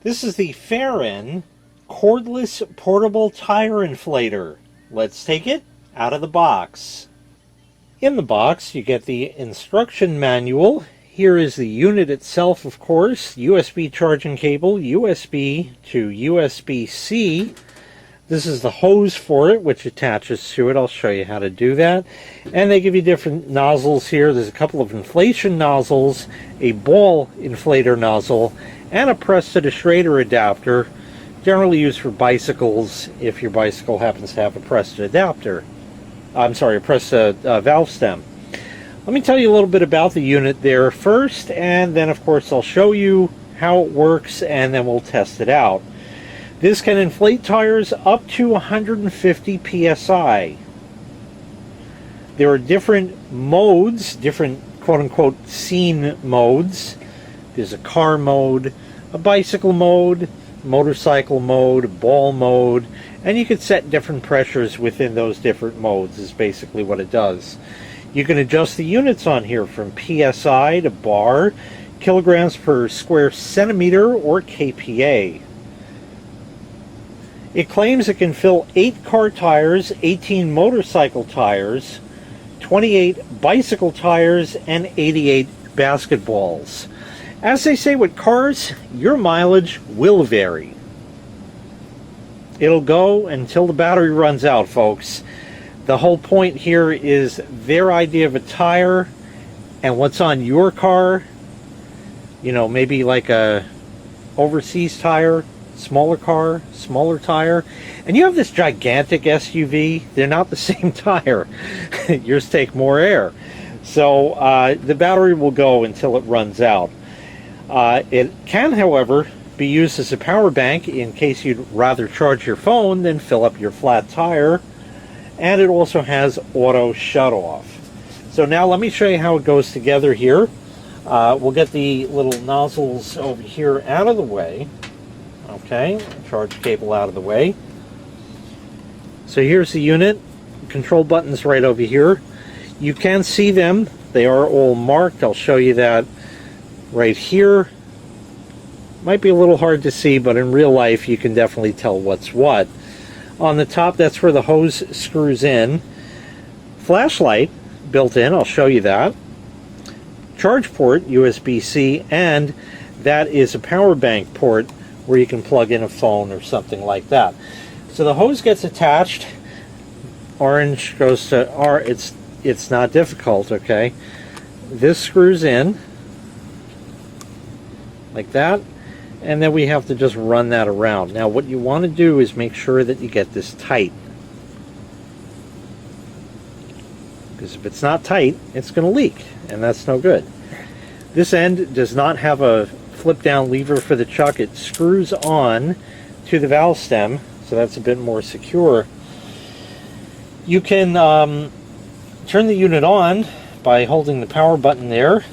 This is the FAHREN Cordless Portable Tire Inflator. Let's take it out of the box. In the box, you get the instruction manual. Here is the unit itself, of course, USB charging cable, USB to USB-C. This is the hose for it, which attaches to it. I'll show you how to do that. And they give you different nozzles here. There's a couple of inflation nozzles, a ball inflator nozzle, and a press-to-the-Schrader adapter, generally used for bicycles if your bicycle happens to have a pressed adapter. I'm sorry, a pressed valve stem. Let me tell you a little bit about the unit there first, and then of course I'll show you how it works, and then we'll test it out. This can inflate tires up to 150 psi. There are different modes, different quote-unquote scene modes. There's a car mode, a bicycle mode, motorcycle mode, ball mode, and you can set different pressures within those different modes is basically what it does. You can adjust the units on here from PSI to bar, kilograms per square centimeter, or kPa. It claims it can fill 8 car tires, 18 motorcycle tires, 28 bicycle tires, and 88 basketballs. As they say with cars, your mileage will vary. It'll go until the battery runs out, folks. The whole point here is their idea of a tire and what's on your car. You know, maybe like a oversized tire, smaller car, smaller tire. And you have this gigantic SUV. They're not the same tire. Yours take more air. So the battery will go until it runs out. It can, however, be used as a power bank in case you'd rather charge your phone than fill up your flat tire. And it also has auto shut-off. So now let me show you how it goes together here. We'll get the little nozzles over here out of the way. Okay, charge cable out of the way. So here's the unit. Control buttons right over here. You can see them. They are all marked. I'll show you that right here. Might be a little hard to see, but in real life you can definitely tell what's what. On the top, that's where the hose screws in. Flashlight built in, I'll show you that. Charge port, USB-C, and that is a power bank port where you can plug in a phone or something like that. So the hose gets attached. Orange goes to R. It's not difficult, okay? This screws in like that, and then we have to just run that around. Now what you want to do is make sure that you get this tight, because if it's not tight, it's going to leak, and that's no good. This end does not have a flip down lever for the chuck. It screws on to the valve stem, so that's a bit more secure. You can turn the unit on by holding the power button there,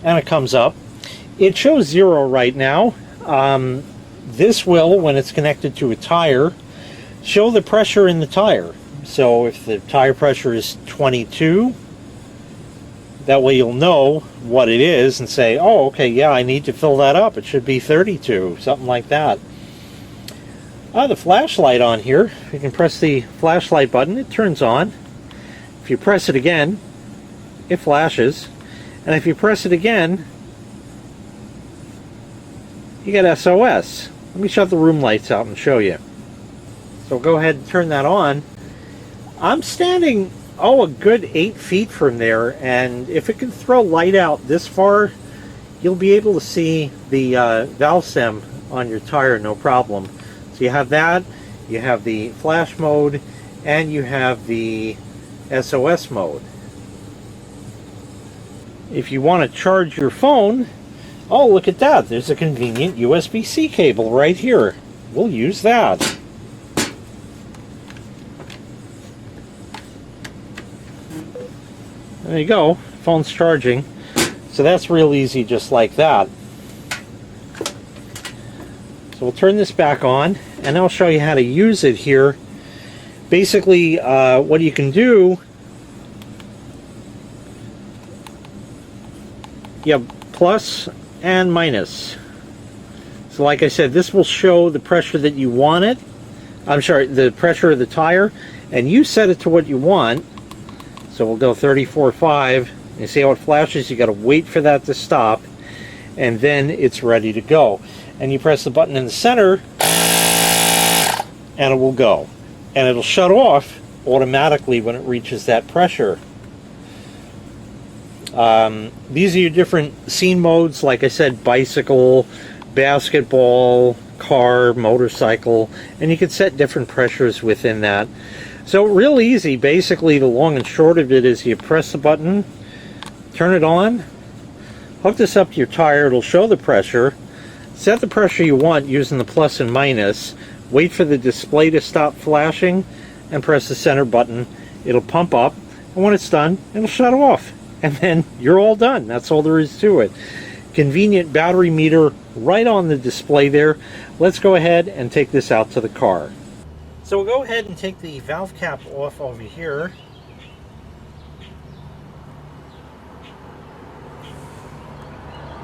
and it comes up. It shows 0 right now. This will, when it's connected to a tire, show the pressure in the tire. So if the tire pressure is 22, that way you'll know what it is and say, oh, okay, yeah, I need to fill that up. It should be 32, something like that. The flashlight on here, you can press the flashlight button, it turns on. If you press it again, it flashes. And if you press it again, you get SOS. Let me shut the room lights out and show you. So go ahead and turn that on. I'm standing, a good 8 feet from there, and if it can throw light out this far, you'll be able to see the valve stem on your tire, no problem. So you have that, you have the flash mode, and you have the SOS mode. If you want to charge your phone, oh, look at that. There's a convenient USB-C cable right here. We'll use that. There you go. Phone's charging. So that's real easy, just like that. So we'll turn this back on, and I'll show you how to use it here. Basically, what you can do, you have plus and minus. So like I said, this will show the pressure that you want it. I'm sorry, the pressure of the tire, and you set it to what you want. So we'll go 34.5. You see how it flashes? You got to wait for that to stop, and then it's ready to go. And you press the button in the center, and it will go. And it'll shut off automatically when it reaches that pressure. These are your different scene modes. Like I said, bicycle, basketball, car, motorcycle, and you can set different pressures within that. So real easy. Basically, the long and short of it is you press the button, turn it on, hook this up to your tire, it'll show the pressure, set the pressure you want using the plus and minus, wait for the display to stop flashing, and press the center button. It'll pump up, and when it's done, it'll shut off. And then you're all done. That's all there is to it. Convenient battery meter right on the display there. Let's go ahead and take this out to the car. So we'll go ahead and take the valve cap off over here.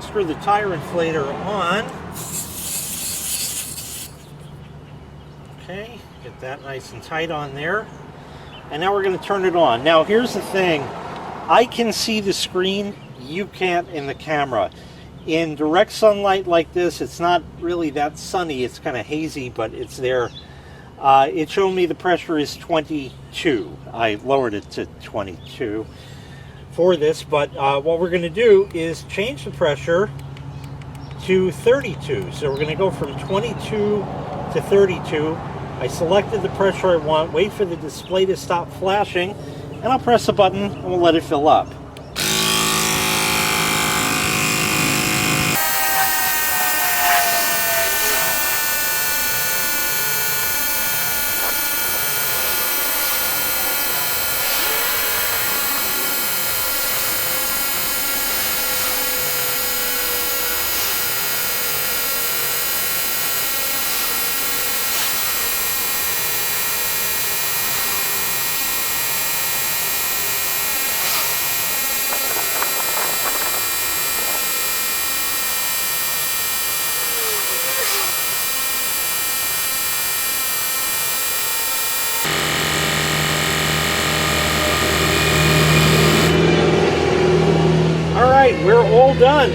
Screw the tire inflator on. Okay, get that nice and tight on there. And now we're going to turn it on. Now here's the thing. I can see the screen, you can't in the camera. In direct sunlight like this, it's not really that sunny, it's kind of hazy, but it's there. It showed me the pressure is 22. I lowered it to 22 for this, but what we're going to do is change the pressure to 32. So we're going to go from 22 to 32. I selected the pressure I want, wait for the display to stop flashing, and I'll press the button and we'll let it fill up. We're all done.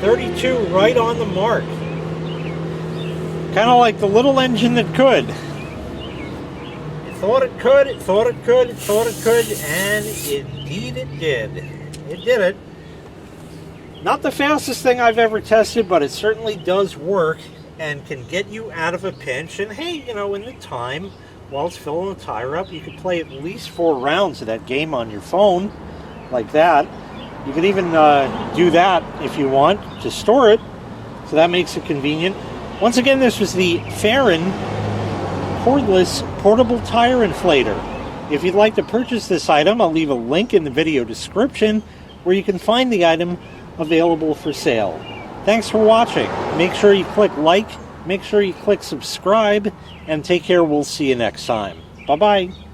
32 right on the mark. Kind of like the little engine that could. It thought it could, it thought it could, it thought it could, and indeed it did. It did it. Not the fastest thing I've ever tested, but it certainly does work and can get you out of a pinch. And hey, you know, in the time while it's filling the tire up, you could play at least 4 rounds of that game on your phone, like that. You could even do that if you want to store it, so that makes it convenient. Once again, this was the FAHREN Cordless Portable Tire Inflator. If you'd like to purchase this item, I'll leave a link in the video description where you can find the item available for sale. Thanks for watching. Make sure you click like, make sure you click subscribe, and take care. We'll see you next time. Bye-bye.